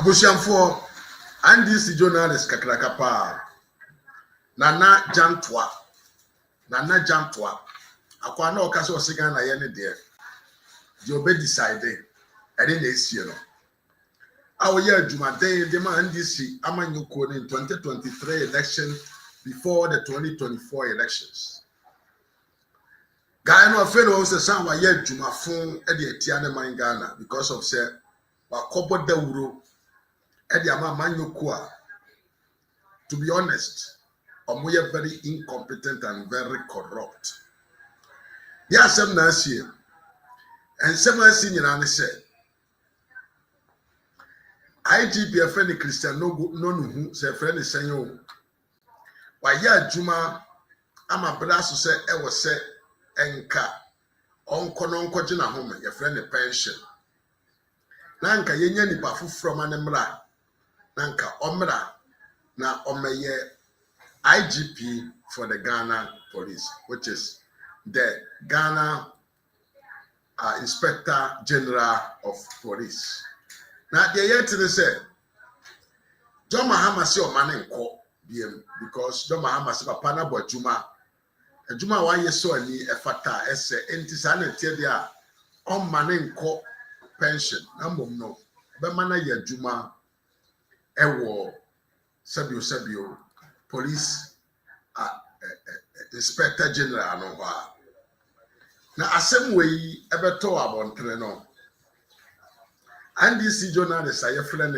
Abushamfo and this journalist Kakrakapa Nana Jantwa Aquana Ocaso Sigan na yene there. The obey decided I didn't see you. Our year Jumade demand this Amanyuko in 2023 election before the 2024 elections. Guyana fellow was a son why yet Jumafon at the Tiana Mangana because of say Wakobo de Uro at the Amanyukua. To be honest, we are very incompetent and very corrupt. Yes, some last year, and some senior and said, IGP a friend Christian no who say friend is saying, why ya Juma, I'm a brass who say, I was say, Enka, Onko Jina home, your friend a pension. Nanka Yeni Bafu from Anemra, Nanka Omra, na Omeye IGP for the Ghana Police, which is the Ghana Inspector General of Police. Now, the yet to say, John Mahama say o man enko BM because John Mahama say papa na bo Juma. Juma wa yeso ani efata ese enti sa na tie dia on man enko pension na mom no be man na ya Juma ewo sabio police Inspector General no ha. Na asem we ebeto abontre no. And this journalist I friend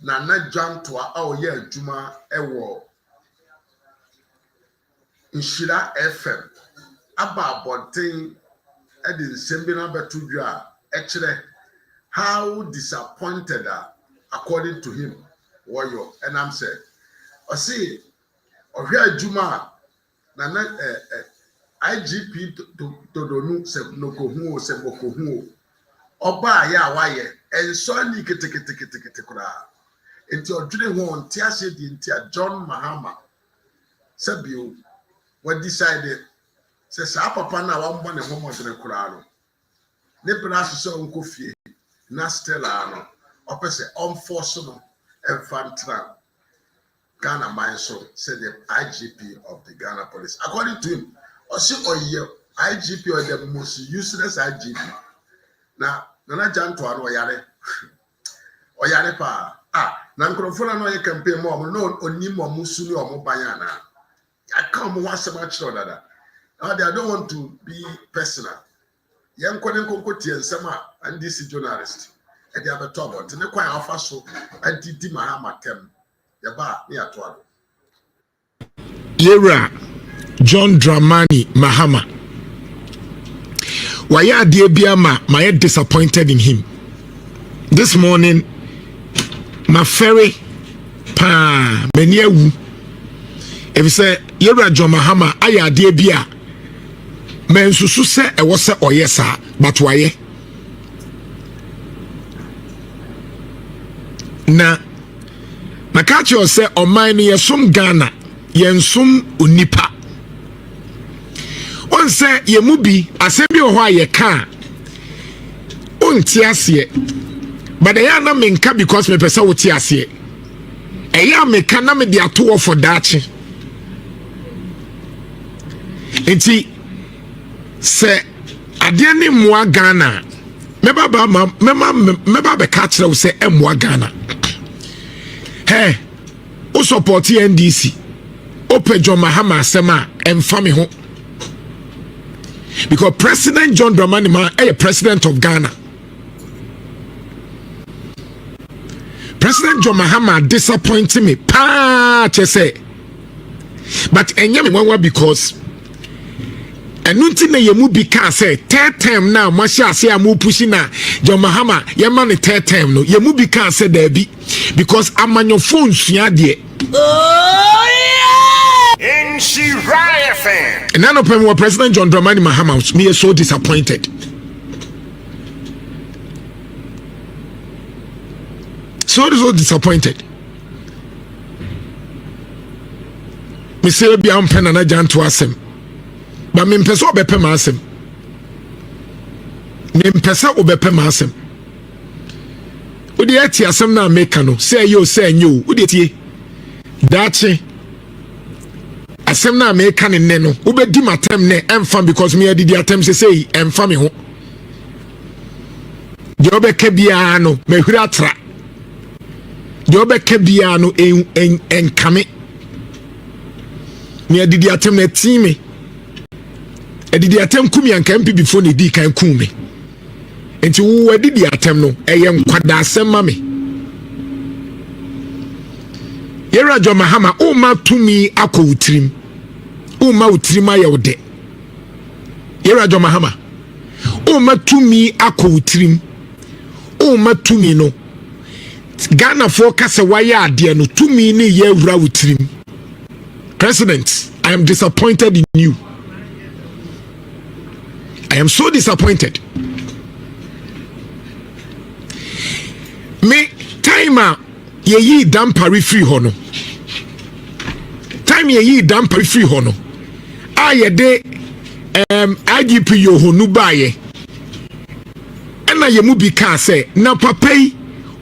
Nana Jantwa our year Juma Ewo Inshira FM about bonting Edin Sembina Betudra actually how disappointed according to him warrior and I'm saying I see or here Juma Nana IGP to donu se nokohu se bokohu oba ya waye enso ni ketekete kura enti odwene ho nti ase di nti a John Mahama sabio what decided say sa papa na wa mbo ne ho modere kura no ne bra so onko fie na stella no opese on force no enfantra Ghana mine so said the IGP of the Ghana Police according to him Osi oye IGP or the most useless IGP. Na Nana Jantwa no oyare pa na nkrofona no ye campaign mo no onim mo musuli o mo banyana. I come once much dada. Now I don't want to be personal. Yen konko tie nsema and this journalist. E dey abeto about ne kwan afa so adidi Mahama tem. Ye ba ne ato Yera John Dramani Mahama. Why are dear Biama? My disappointed in him. This morning, my ferry pa menyewu. If you say Yera John Mahama, I dear Bia. Men susu se e was or yes, but why? Na Nakacho say o mine yesum Ghana, yensum unipa. On say ye mubi asebi ohwa ye ka onti ase but they are not menka because me pesa woti ase eya meka na me de ato for dachi enti se ade ne moa Ghana meba be ka kire wo se emoa Ghana he o support NDC o pejo Mahama asema emfa me ho. Because President John Dramani Mahama is president of Ghana. President John Mahama disappointed me. Say, but enye because enunti na yemu bi ka say third term now masha say amu pushing na John Mahama yema ne third term no yemu bi ka say there be because amanyo phone sua de. In Shiraya fan. And none of them were President John Dramani Mahama. Me is so disappointed. So disappointed. Me say be am pen na jan to asem. But me pesa obepe ma asem. Me pesa obepe ma asem. Odi ati asem na make no say yo say nyo odi tie dache asem na make ne ne no obedi matem ne emfa because me adi atem say emfa me ho de obeka bia no mahuri atra de obeka bia no enkame me adi atem na timi adi atem kumi anka mpi before ne di kan kumi enti wo adi atem no eye nkwada asem ma me Yera jo Mahama o ma tumi akọ utrim o ma utrim ayewde Yera jo Mahama o ma tumi akọ utrim o ma tumi no Ghana for kase waya ade no tumi ne ye wura utrim. President, I am disappointed in you. I am so disappointed. Me timer ye dampari free hono. Time ye dampari free hono. Aye de IGP yo honu baye. Ena ye mu bi ka say na papai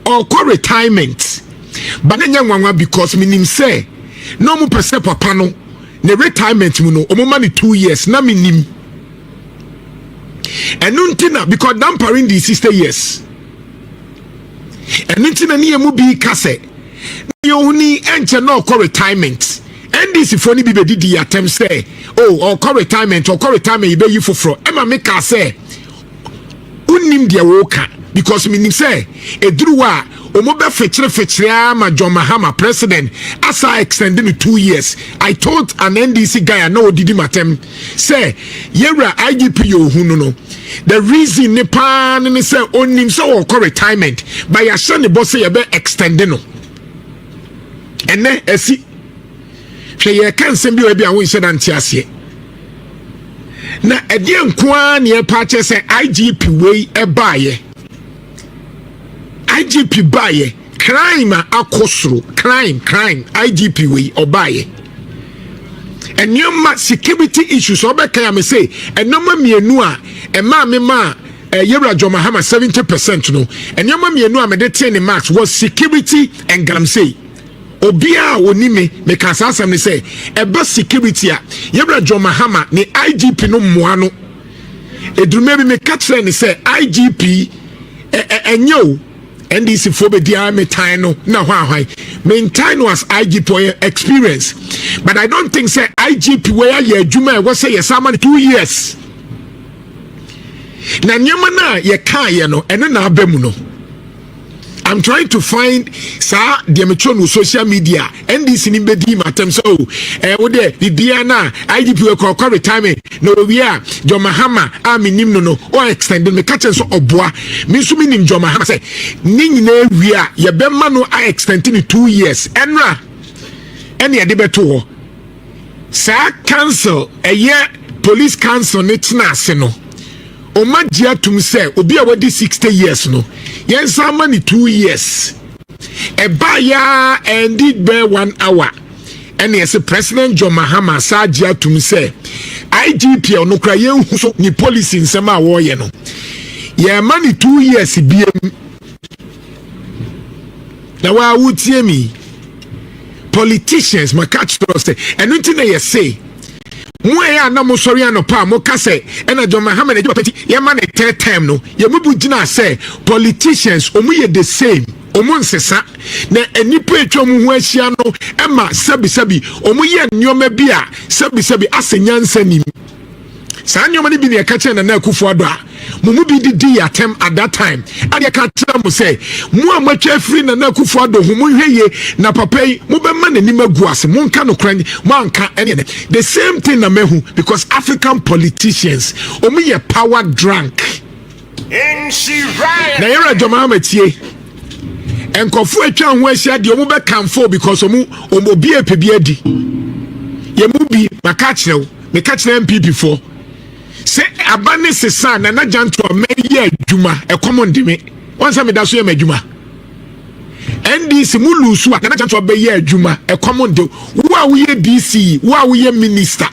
or call retirement. But nya nwanwa because minim say no mu pese papa no ne retirement mu no omo mani 2 years na minim. Enuntina because dampari the 60 years. And intina ni emu bi kase yoni enche no call retirement and this if only be didi attempt say or call retirement you be you for ema make ka say unim dia woka because me say edruwa omo be fetire ama John Mahama president as I extended me 2 years. I told an NDC guy I know didi matem say yera IGP yo hunu no. The reason ne pan ne say onim so or retirement by ya shane boss say be extending no. Ene esi hwe ye kan sem bi obi awon hye dan tiase. Na ede nkoa ne e pa che say IGP wey e baaye. IGP baaye crime akosoro crime IGP wey obaye. And your security issues obeka me say and no mienu a ema me ma Yera John Mahama 70% no and your mienu a me de 10 marks was security and gamsey obia woni me ka asam ne say eba security a Yera John Mahama ne IGP no moa no edurume bi me ka kire ne say IGP enyo NDC for dia me time no na hwan me time was IGP experience but I don't think say IGP where ye adwuma e go say yes am 2 years na nyema na ye kan ye no ene na abamu no. I'm trying to find sa the no social media NDC ni bedi matem so wo de bibia na IGP we call retirement no we are John Mahama aminim no o extend me catch so oboa me so minim John Mahama say ni nyina wi a ye be ma no I extend ni 2 years enra ene ye de beto ho sa council police council ne tina ase no o magia tum say obi a wadi 60 years no yen sama ni 2 years e ba ya and did be 1 hour and yes President John Mahama sagia tum say IGP no kra yen hu so ni policy nsema wo ye no ye ma ni 2 years biem na wa wutie mi politicians ma catch say and until they say Mwe na mo sori anopa mo kase ena John Mahama na peti ye ma na third time no ye mubu gina say politicians omu ye the same omu nsesa na enipa etwa mu ho ahia no ema sabi omu ye nyoma bi a sabi asenyansa nim sa nyoma ni bi na ka che na akufo ado a mumu bi didi atem at that time ade ka che mo say mu amatwa free na akufo ado ho mu hweye na papa yi mu be ma na nim agu ase mu nka no kran mu anka ene the same thing na mehu because African politicians omu ye power drunk na Yera John Mahama tie enkofu atwa ho ahia de omu be kamfo because omu bi epebi adi ye mu bi maka kirew me ka kire MPP for say abane sesa na na janto me ye adwuma e common de me once me da so ye madwuma NDC mu lusu na na janto be ye adwuma e common de wo a wo ye DC wo a wo ye minister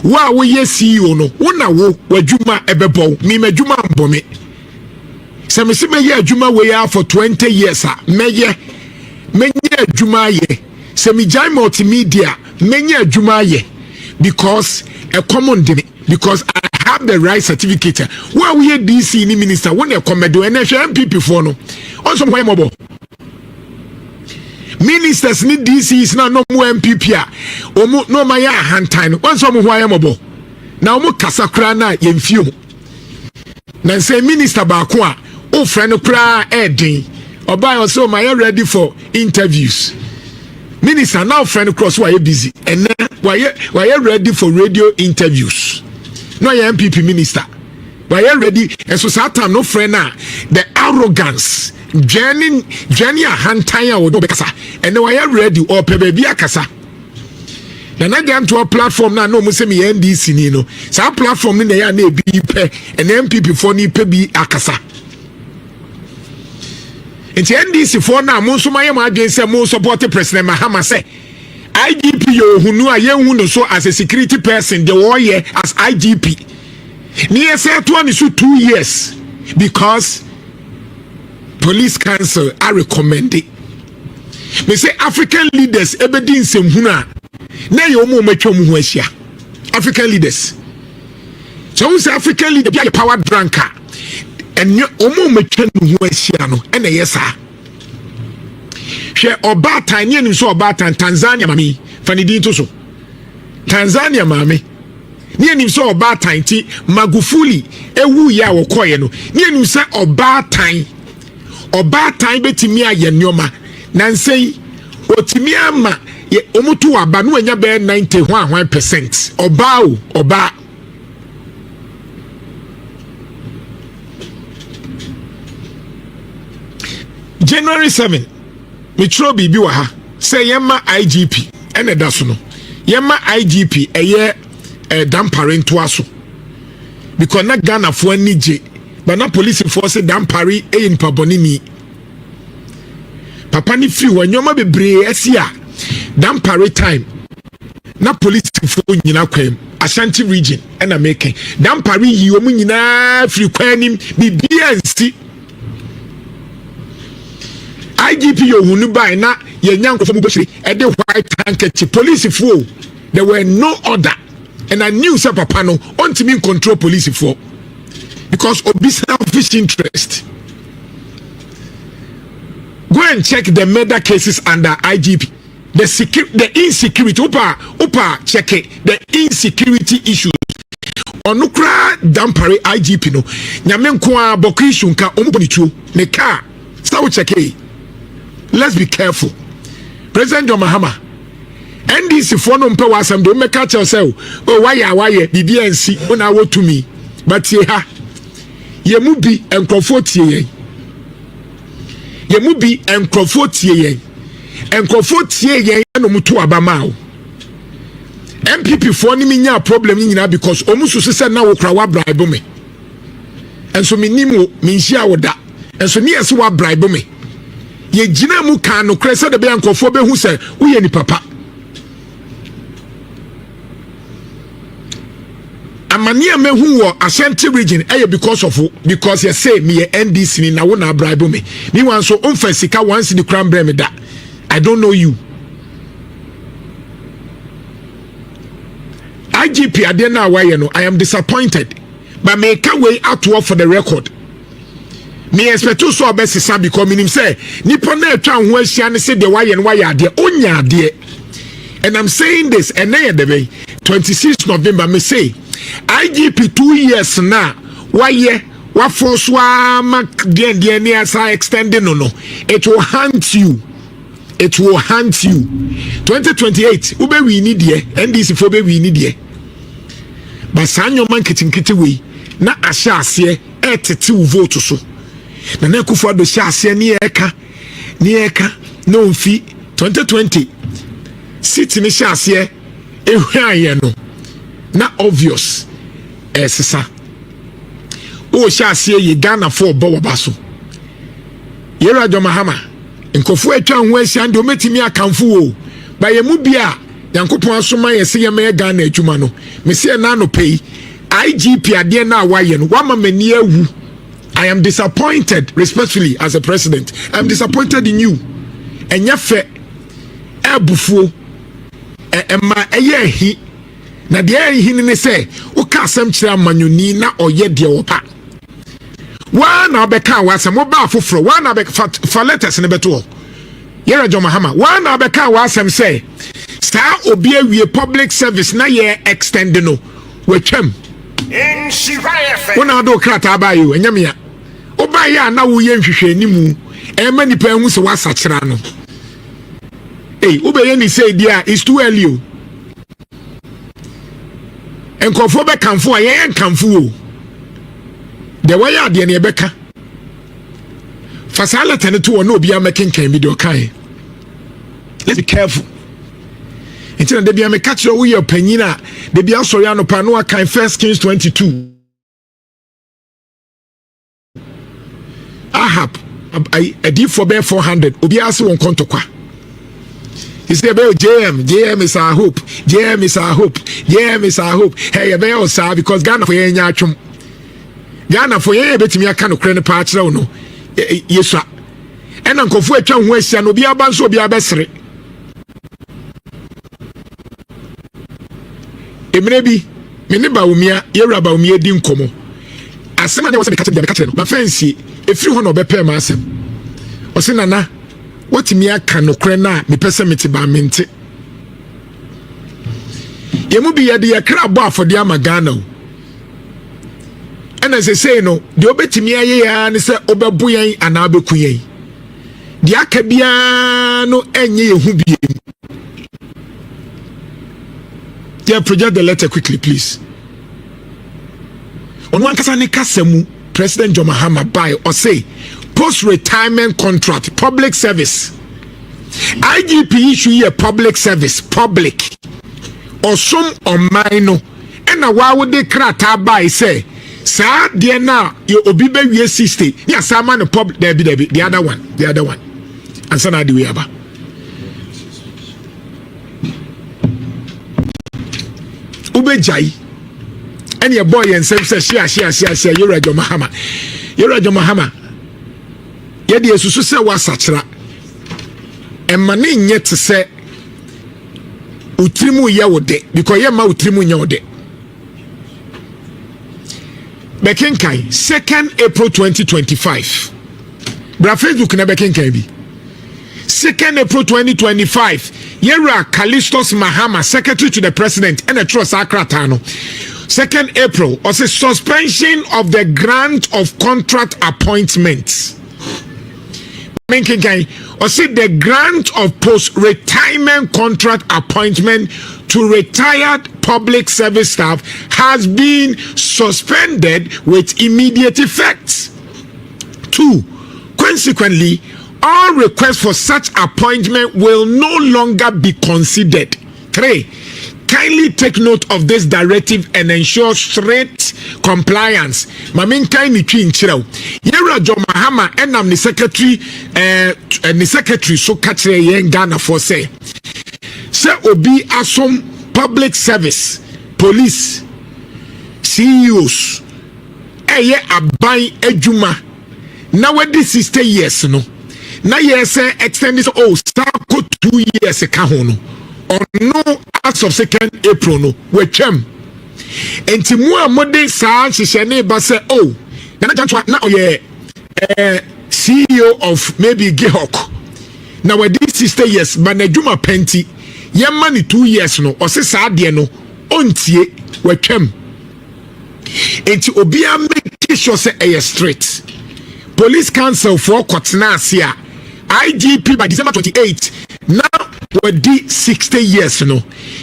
wo a wo ye CEO no wo na wo wadwuma e bebo me madwuma mbome se me se meye adwuma we ya for 20 years menye adwuma ye se me jai multimedia menye adwuma ye because a common day because I have the right certificate. Why we here DC ni minister when you come do and MPP for no on some way mobile ministers ni DC is now no more MPP no maya hand time on some way mobile now mo kasakra na yemfio na say minister ba ko a o friend kra edin oba also my ready for interviews. Minister now friend cross why busy and why ready for radio interviews. No MPP minister. Why ready and so that time no friend now the arrogance journey a hand time or no bekasa and why ready or baby akasa. Na na get to a platform na no mo say me NDC ni no. Sa platform ni na ya na bi pe and MPP for ni pe bi akasa. It's NDC for now, most of my say more support President Mahama say IGP yo hunu a yen so as a security person the war year as IGP. Near say 2 years because police council are recommended. Me say African leaders ebedin sem huna na yo mo matwa mu ho ahia. African leaders. So we say African leader be a power dranker. And you matwa nu ho ahia no e na yesa. Hwe obatan ne nim so obatan Tanzania mami fanidin to so. Tanzania mami ne nim so obatan ti Magufuli ewu ya wo koye no. Ne nim se obatan betimi aye nyoma na nsei otimi ama omutu aba no anya be 91% oba January 7 metro bibi wa ha say yema IGP ene da so no yema IGP eye dampare nto aso because na Ghana fo anije but na police force dampare e npa bonini papa ni free wanyoma bebre asia dampare time na police fo nyina kwam Ashanti region ena make dampare yi omu nyina free kwanim bibia nsi IGP yo hunu by na ye nyanko fo bugoshiri e de white handkerchief police fo there were no order and I knew say papa no ontimi control police fo because of selfish interest. Go and check the murder cases under IGP. The insecurity upa check it the insecurity issues onukra dampare IGP no nyame nko a bokishu nka omponichuo ne car so check it. Let's be careful. President John Mahama NDC for no mpe wasam do make catch yourself. Oh why BBNC una wo to me. But ye ha ye mu bi enkrofo tie yen. Ye mu bi enkrofo tie yen. Enkrofo tie yen no mutu abama o. MPP for ni nya problem nyina because omusu se na wo kra wa bribe me. Enso minimo minhia wo da. Enso ni ese wa bribe me. Ye jina mu kan no krese de be ankofo be hu se wo ye ni papa amania me hu wo Ashanti region because you say me NDC ni na wo na bribe me wan so onfa sika once the crown bre me da I don't know you IGP ade na waye no I am disappointed but me can way out for the record. Me expect to so obesisa because minim say nipa na atwa ho ahia ne se de why ade onya ade and I'm saying this and na the 26th November me say IGP 2 years na why force wa mak de ne asa extending no it will haunt you 2028 ube we need here NDC for be we need here but sanyo man kitinkiti we na ahya ase etete vote so na nekufo do sha ase ni eka no mfi 2020 city ni sha ase ehwaye no na obvious sisa o sha ase ye Ghana for bo baso yera jo Mahama nkofo atwa ho asia ndo metimi akamfo o ba ye mu bia yankopon asoma ye se ye me Ghana adwuma no me se na no pei IGP ade na waye no wama mani awu I am disappointed, respectfully, as a president. I am disappointed in you. And yafe ebufu ema eyehi na de eyehi ne se wo ka asem kire amanyoni na oye de wo pa. Wa na obeka wasem wo ba afoforo wa na obeka fa letters ne beto. Yere jo Mahama wa na obeka wasem say sa obi awie public service na ye extend no we twam. In Shiraya Wona do krata ba you enyam ya. Oba ya na wo ye nhwehwe animu e ma nipa hu se wasa kira no. Hey, obeye ni say dia is too early. Enkofo be kanfo aye kanfo o. The way ade ne beka. Fasala tene to no obi amakin kan bi do kai. Let's be careful. Until the be catch your way opinion the be asori anopa no kan 1 Kings 22. Ahab I did for bear 400 obi ase won kontokwa. He said about JM is our hope. JM is our hope. JM is our hope. Hey, you better say because Ghana for ye nyatwom. Ghana for ye betimi aka no kre ne pa kire no. Yesua. Ena nkofo atwa ho asia no obi aba nso obi abesere. Emre bi me ne ba umia yewra ba umia di nkomo. Asema de wo se be kire no. Ba fancy efiri ho no obepɛ ma asem. O se nana what me aka no kre na me pese meti ba mente yemu bi ye de ye kra bo afode ama Ghana o ena se say no de obetimi aye ya ne se obebu yen ana obeku yen de aka bia no enye ye hu biem. Yeah, project the letter quickly please. On one kasa ne kasemu President John Mahama by or say post-retirement contract, public service. IGP issue a public service, public. Or some or minor. And now why would they crata by say, sir, dear now, you obibe we 60. Yes, I'm on the public, there be the other one. And so now do we have Ubejai. And your boy and say, share, you're a Mahama. You're a Mahama. Yedi esusu se wasachira emane nye te se utrimu ye wode because ye ma utrimu nye wode bekenkai 2nd April 2025 bra Facebook na bekenkai bi 2nd April 2025 yera Callistus Mahama secretary to the president and a trust akrata no 2nd April or say suspension of the grant of contract appointments. Or say the grant of post-retirement contract appointment to retired public service staff has been suspended with immediate effect. 2. Consequently, all requests for such appointment will no longer be considered. 3. Kindly take note of this directive and ensure strict compliance. Mamin kindly twin chiro. Yera John Mahama enam ni secretary so catch yen Ghana for say obi asom public service, police, CEOs, eye aban ejuma. Na wedi 60 years no. Na yes extend this start 2 years ka ho no. Or no as of 2nd April no we twam enti mu amode saa hyehyene ba say na janto na oye CEO of maybe Gihok na we did 60 years but na dwuma penti ye ma ni 2 years no o se saa de no ontie we twam enti obi a make sure say straight police council for kotena ase a IGP by December 28 now we di 60 years no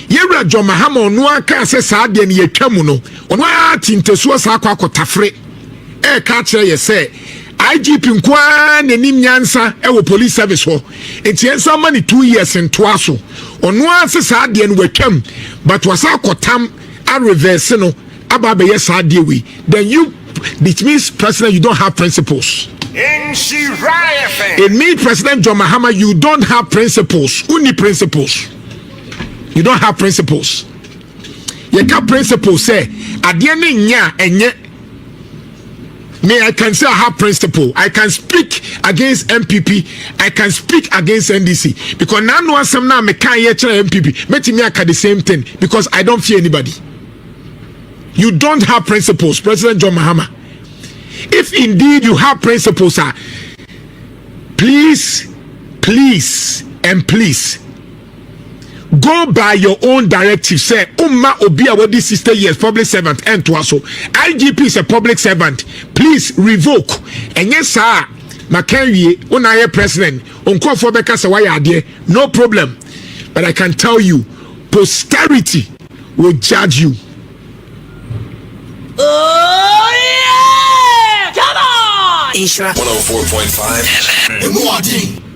yewra John Mahama no aka se saa de ne yetwamu no ono a tintesuo saa akotafre ka kire ye se IGP nkwa nanim nyansa wo police service ho enti ensa ma ni 2 years nto aso ono a se saa de no watwam but wasa akotam a reverse no aba be ye saa de we then you it means president you don't have principles. It means President John Mahama, you don't have principles. Only principles. You don't have principles. You can't principles say, at the end, enye. Me, I can say I have principle. I can speak against MPP. I can speak against NDC. Because now no one now me can't hear MPP. Make me at the same thing. Because I don't fear anybody. You don't have principles, President John Mahama. If indeed you have principles, sir, please, and please, go by your own directive. Say, Umma Obia, what this 60 years, public servant, and to also. IGP is a public servant. Please revoke. And yes, sir, Makenwie, Unaye president, Unko for Beka Sawaya, no problem. But I can tell you, posterity will judge you. Oh, yeah! Come on! Isra 104.5.